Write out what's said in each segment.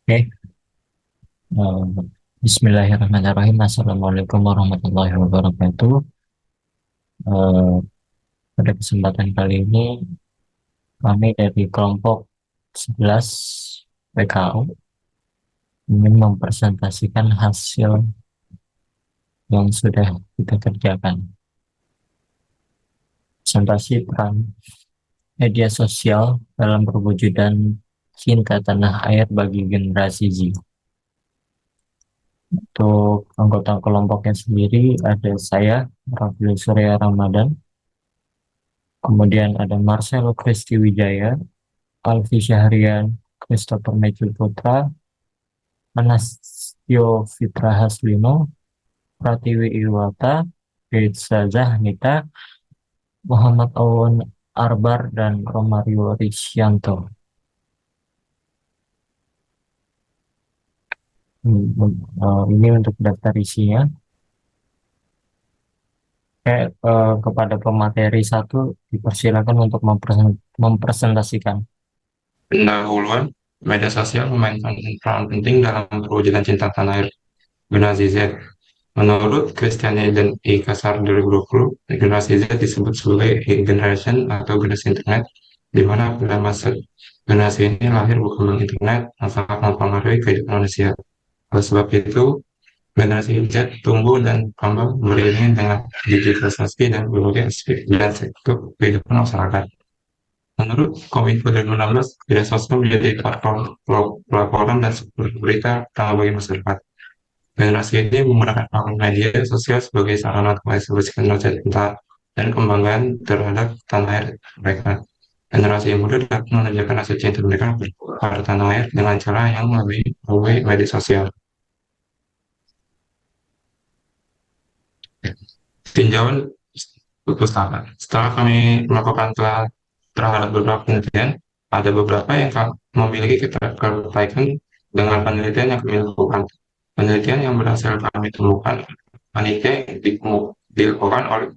Oke, eh, Bismillahirrahmanirrahim. Assalamualaikum warahmatullahi wabarakatuh. Eh, Pada kesempatan kali ini, kami dari kelompok 11 PKU ingin mempresentasikan hasil yang sudah kita kerjakan. Presentasi peran media sosial dalam perwujudan cinta tanah air bagi generasi Z. Untuk anggota kelompoknya sendiri ada saya, Rafli Surya Ramadan, kemudian ada Marcelo Christy Wijaya, Alfi Syahrian, Christopher Matthew Putra, Anastio Fitra Haslimo, Pratiwi Iwata, Reza Zahnita, Muhammad Awan Arbar, dan Romario Risyanto. Ini untuk daftar isinya. Kepada pemateri satu dipersilakan untuk mempresentasikan. Pendahuluan, media sosial memainkan peran penting dalam perwujudan cinta tanah air generasi Z. Menurut Christiane dan I. Kasar 2020, generasi Z disebut sebagai generation atau generasi internet, di mana pada masa generasi ini lahir berkembang internet yang sangat mempengaruhi kehidupan manusia. Oleh sebab itu, generasi Z tumbuh dan berkembang beriringan dengan digitalisasi dan berbagai aspek dan sektor kehidupan masyarakat. Menurut Kominfo 2016, media sosial menjadi platform pelaporan dan sumber berita utama bagi masyarakat. Generasi ini menggunakan media sosial sebagai sarana untuk mengekspresikan rasa cinta dan kebanggaan terhadap tanah air mereka. Generasi yang muda dapat menunjukkan rasa cinta mereka pada tanah air dengan cara yang melalui media sosial. Tinjauan perpustakaan. Setelah kami melakukan terhadap beberapa penelitian, ada beberapa yang memiliki keterkaitan dengan penelitian yang kami lakukan. Penelitian yang berhasil kami temukan, penelitian dilakukan oleh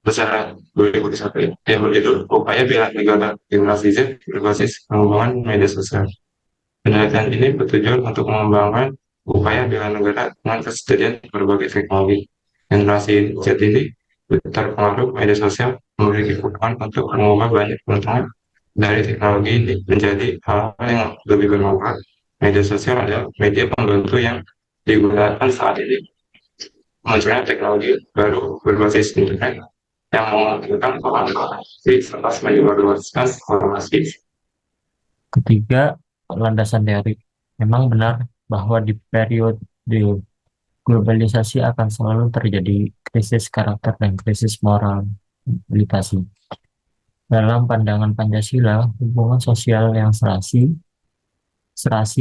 besar 2021 yang berjudul Upaya Bela Negara Generasi Z berbasis pengembangan media sosial. Penelitian ini bertujuan untuk mengembangkan upaya bela negara dengan kesejahteraan berbagai teknologi. Generasi Z ini terpengaruh media sosial memiliki peluang untuk mengubah banyak keuntungan dari teknologi ini menjadi hal-hal yang lebih bermanfaat. Media sosial adalah media pembantu yang digunakan saat ini munculnya teknologi baru berbasis internet yang memungkinkan komunikasi serta menyebarluaskan informasi. Ketiga, landasan teori. Memang benar bahwa di periode globalisasi akan selalu terjadi krisis karakter dan krisis moralitas. Dalam pandangan Pancasila, hubungan sosial yang serasi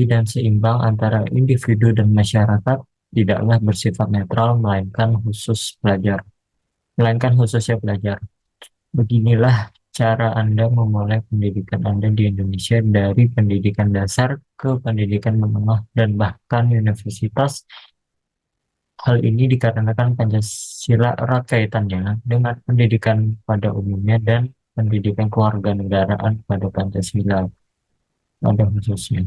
dan seimbang antara individu dan masyarakat tidaklah bersifat netral, melainkan khususnya pelajar. Beginilah cara Anda memulai pendidikan Anda di Indonesia dari pendidikan dasar ke pendidikan menengah dan bahkan universitas. Hal ini dikarenakan Pancasila erat kaitannya dengan pendidikan pada umumnya dan pendidikan kewarganegaraan pada Pancasila pada khususnya.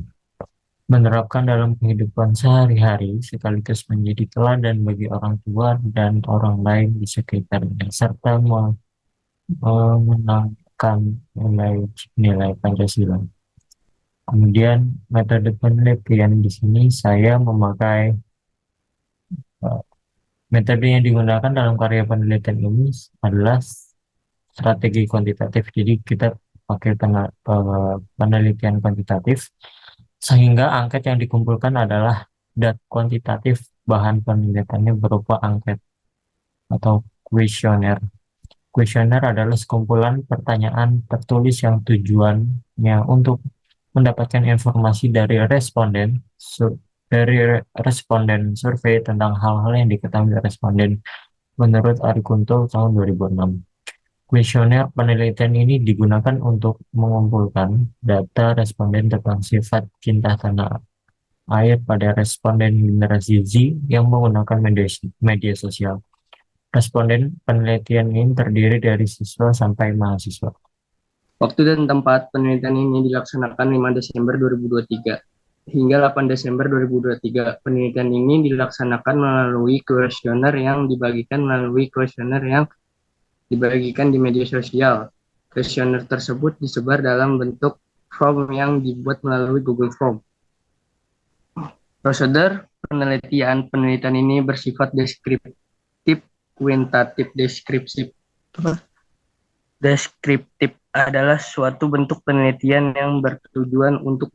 Menerapkan dalam kehidupan sehari-hari sekaligus menjadi teladan bagi orang tua dan orang lain di sekitarnya, serta mengenalkan nilai Pancasila. Kemudian metode penelitian di sini saya memakai metode yang digunakan dalam karya penelitian ini adalah strategi kuantitatif. Jadi kita pakai penelitian kuantitatif sehingga angket yang dikumpulkan adalah kuantitatif. Bahan penelitiannya berupa angket atau kuesioner. Kuesioner adalah sekumpulan pertanyaan tertulis yang tujuannya untuk mendapatkan informasi dari responden survei tentang hal-hal yang diketahui responden menurut Ari Kunto tahun 2006. Kuesioner penelitian ini digunakan untuk mengumpulkan data responden tentang sifat cinta tanah air pada responden generasi Z yang menggunakan media sosial. Responden penelitian ini terdiri dari siswa sampai mahasiswa. Waktu dan tempat penelitian ini dilaksanakan 5 Desember 2023 hingga 8 Desember 2023. Penelitian ini dilaksanakan melalui kuesioner yang dibagikan di media sosial. Kuesioner tersebut disebar dalam bentuk form yang dibuat melalui Google Form. Prosedur penelitian ini bersifat deskriptif, kuantitatif. Deskriptif adalah suatu bentuk penelitian yang bertujuan untuk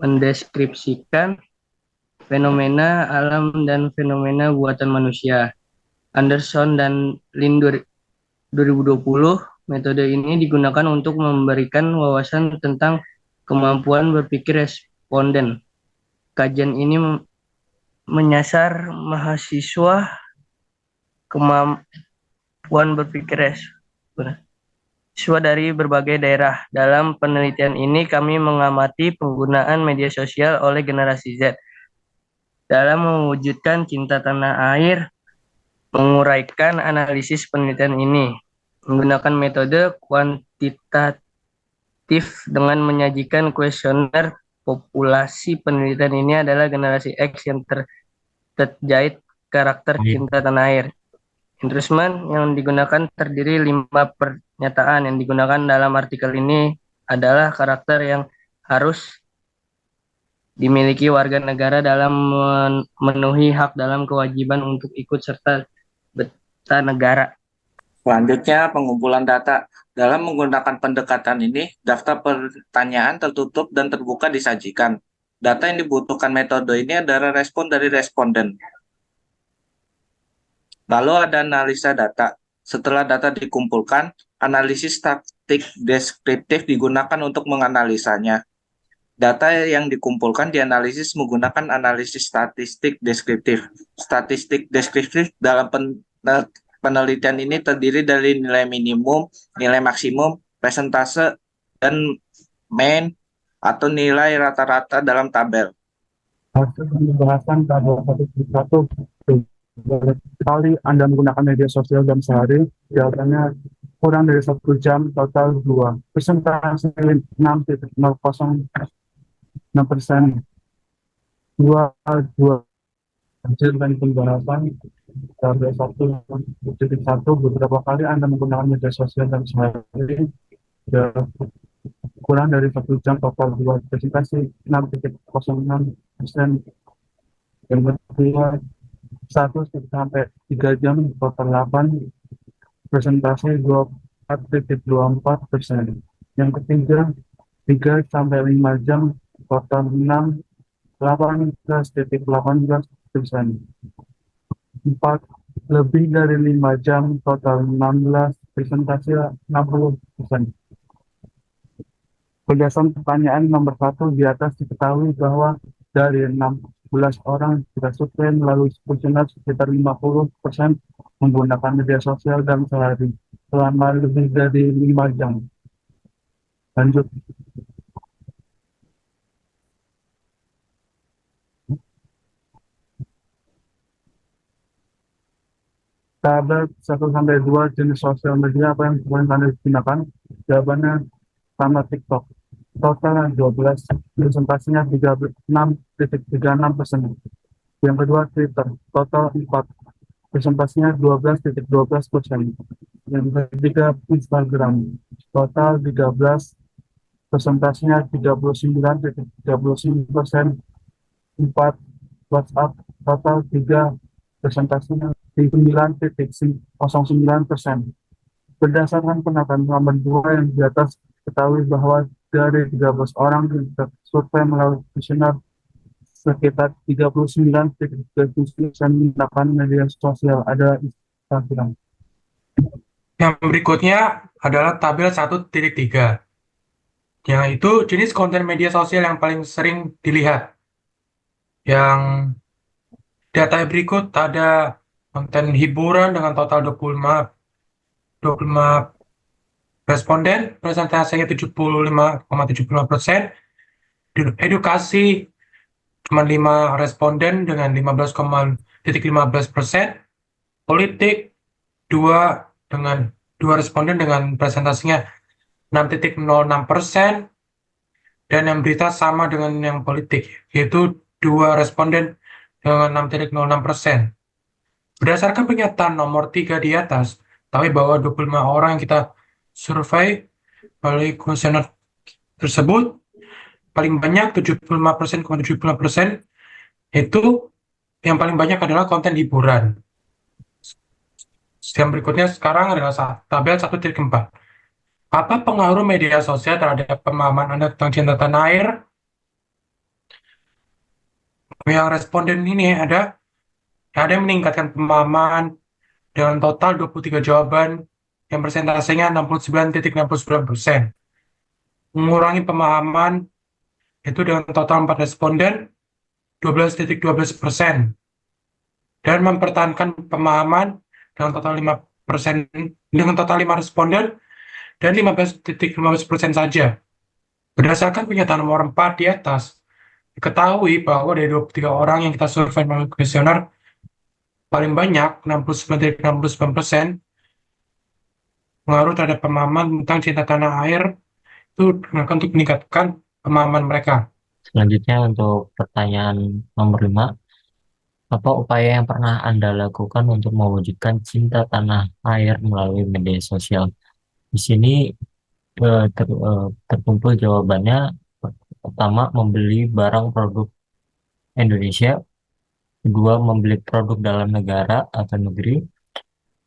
mendeskripsikan fenomena alam dan fenomena buatan manusia. Anderson dan Lin 2020, metode ini digunakan untuk memberikan wawasan tentang kemampuan berpikir responden. Kajian ini menyasar mahasiswa kemampuan berpikir siswa dari berbagai daerah. Dalam penelitian ini kami mengamati penggunaan media sosial oleh generasi Z dalam mewujudkan cinta tanah air. Menguraikan analisis penelitian ini menggunakan metode kuantitatif dengan menyajikan kuesioner. Populasi penelitian ini adalah generasi X yang terjait karakter cinta tanah air. Instrumen yang digunakan terdiri 5 pernyataan yang digunakan dalam artikel ini adalah karakter yang harus dimiliki warga negara dalam memenuhi hak dalam kewajiban untuk ikut serta beta negara. Selanjutnya, pengumpulan data. Dalam menggunakan pendekatan ini, daftar pertanyaan tertutup dan terbuka disajikan. Data yang dibutuhkan metode ini adalah respon dari responden. Lalu ada analisa data. Setelah data dikumpulkan, analisis statistik deskriptif digunakan untuk menganalisanya. Data yang dikumpulkan dianalisis menggunakan analisis statistik deskriptif. Statistik deskriptif dalam penelitian ini terdiri dari nilai minimum, nilai maksimum, persentase, dan mean atau nilai rata-rata dalam tabel. Hasil pembahasan tabel 1 kali Anda menggunakan media sosial dalam sehari, jawabannya kurang dari 1 jam, total 2. Persentase 6,06%. 2 hasil dan pembahasan tabel 1.1 beberapa kali Anda menggunakan media sosial dalam sehari, kurang dari 1 jam, total 2. Persentase 6,06%. Yang kedua 1-3 jam, total 8. Persentase 24,24%. Yang ketiga 3-5 jam, total 6. 18,18%. 4 lebih dari 5 jam, total 16. Persentase 60%. Berdasarkan pertanyaan nomor 1 di atas diketahui bahwa dari 16 orang kita survei melalui kuesioner sekitar 50% menggunakan media sosial dalam sehari selama lebih dari 5 jam. Lanjut. Tabel 1-2 jenis sosial media apa yang paling Anda gunakan? Jawabannya sama TikTok. Total 12, presentasinya 36,36%. Yang kedua Twitter, total 4, presentasinya 12,12%. Yang ketiga Instagram, total 13, presentasinya 39,39%. 4 WhatsApp, total 3, presentasinya 9,09%. Berdasarkan penataan nomor 2 yang di atas, ketahui bahwa dari 13 orang yang survei melalui kuesioner, sekitar 39,39% menggunakan media sosial ada Instagram. Yang berikutnya adalah tabel 1.3, yaitu jenis konten media sosial yang paling sering dilihat. Yang data berikut ada konten hiburan dengan total 25 responden, presentasinya 75,75%. Edukasi cuma 5 responden dengan 15,15%. politik dua responden dengan presentasinya 6,06%, dan yang berita sama dengan yang politik, yaitu dua responden dengan 6,06%. Berdasarkan pernyataan nomor 3 di atas, tahu bahwa 25 orang yang kita survei melalui kuesioner tersebut, paling banyak 75,75% itu yang paling banyak adalah konten hiburan. Yang berikutnya sekarang adalah tabel 1.4. Apa pengaruh media sosial terhadap pemahaman Anda tentang cinta tanah air? Yang responden ini ada yang meningkatkan pemahaman dengan total 23 jawaban yang persentasenya 69,69%. Mengurangi pemahaman itu dengan total 4 responden 12,12%. Dan mempertahankan pemahaman dengan total 5%, dengan total 5 responden dan 15,15% saja. Berdasarkan pernyataan nomor 4 di atas, diketahui bahwa dari 23 orang yang kita survei melalui kuesioner, paling banyak 69,69% pengaruh terhadap pemahaman tentang cinta tanah air itu digunakan untuk meningkatkan pemahaman mereka. Selanjutnya untuk pertanyaan nomor 5, apa upaya yang pernah Anda lakukan untuk mewujudkan cinta tanah air melalui media sosial? Di sini terkumpul jawabannya. Pertama, membeli barang produk Indonesia. Kedua, membeli produk dalam negara atau negeri.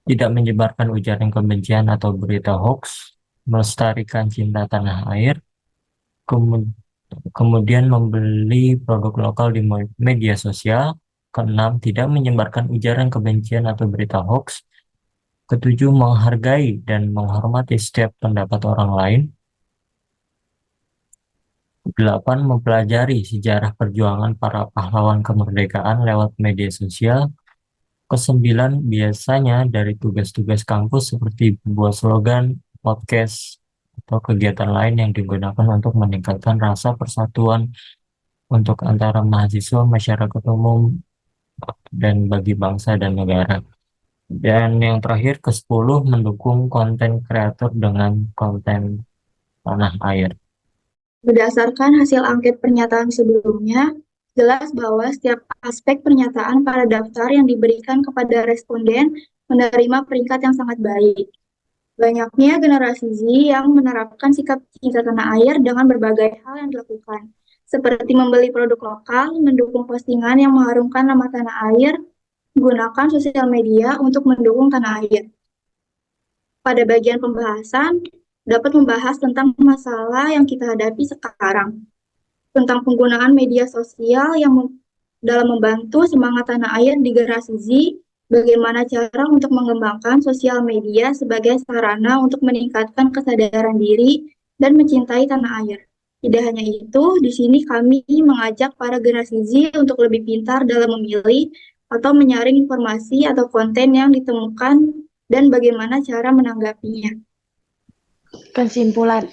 Tidak menyebarkan ujaran kebencian atau berita hoax. Melestarikan cinta tanah air. Kemudian membeli produk lokal di media sosial. Keenam, tidak menyebarkan ujaran kebencian atau berita hoax. Ketujuh, menghargai dan menghormati setiap pendapat orang lain. 8, mempelajari sejarah perjuangan para pahlawan kemerdekaan lewat media sosial. Ke-9, biasanya dari tugas-tugas kampus seperti membuat slogan, podcast, atau kegiatan lain yang digunakan untuk meningkatkan rasa persatuan untuk antara mahasiswa, masyarakat umum, dan bagi bangsa dan negara. Dan yang terakhir, ke-10, mendukung konten kreator dengan konten tanah air. Berdasarkan hasil angket pernyataan sebelumnya, jelas bahwa setiap aspek pernyataan pada daftar yang diberikan kepada responden menerima peringkat yang sangat baik. Banyaknya generasi Z yang menerapkan sikap cinta tanah air dengan berbagai hal yang dilakukan, seperti membeli produk lokal, mendukung postingan yang mengharumkan nama tanah air, menggunakan sosial media untuk mendukung tanah air. Pada bagian pembahasan, dapat membahas tentang masalah yang kita hadapi sekarang, tentang penggunaan media sosial yang dalam membantu semangat tanah air di generasi Z, bagaimana cara untuk mengembangkan sosial media sebagai sarana untuk meningkatkan kesadaran diri dan mencintai tanah air. Tidak hanya itu, di sini kami mengajak para generasi Z untuk lebih pintar dalam memilih atau menyaring informasi atau konten yang ditemukan dan bagaimana cara menanggapinya. Kesimpulan,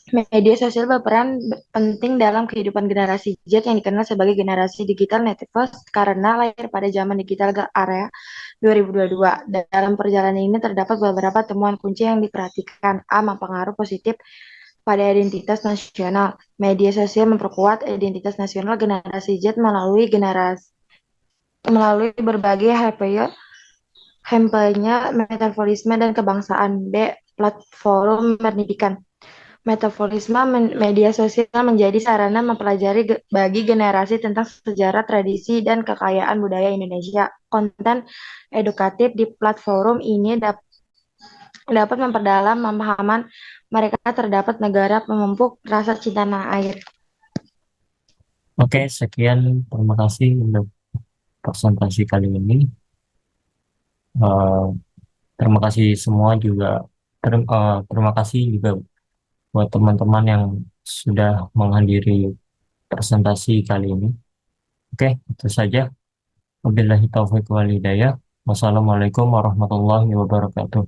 media sosial berperan penting dalam kehidupan generasi Z yang dikenal sebagai generasi digital native karena lahir pada zaman digital area 2022. Dalam perjalanan ini terdapat beberapa temuan kunci yang diperhatikan. A. Mempengaruhi positif pada identitas nasional. Media sosial memperkuat identitas nasional generasi Z melalui berbagai kampanye metabolisme dan kebangsaan. B. Platform pendidikan. Metabolisme media sosial menjadi sarana mempelajari bagi generasi tentang sejarah, tradisi, dan kekayaan budaya Indonesia. Konten edukatif di platform ini dapat memperdalam pemahaman mereka terhadap negara, memupuk rasa cinta tanah air. Oke, sekian. Terima kasih untuk presentasi kali ini. Terima kasih semua juga. Terima kasih juga buat teman-teman yang sudah menghadiri presentasi kali ini. Oke, itu saja. Wabillahi taufiq wal hidayah. Wassalamualaikum warahmatullahi wabarakatuh.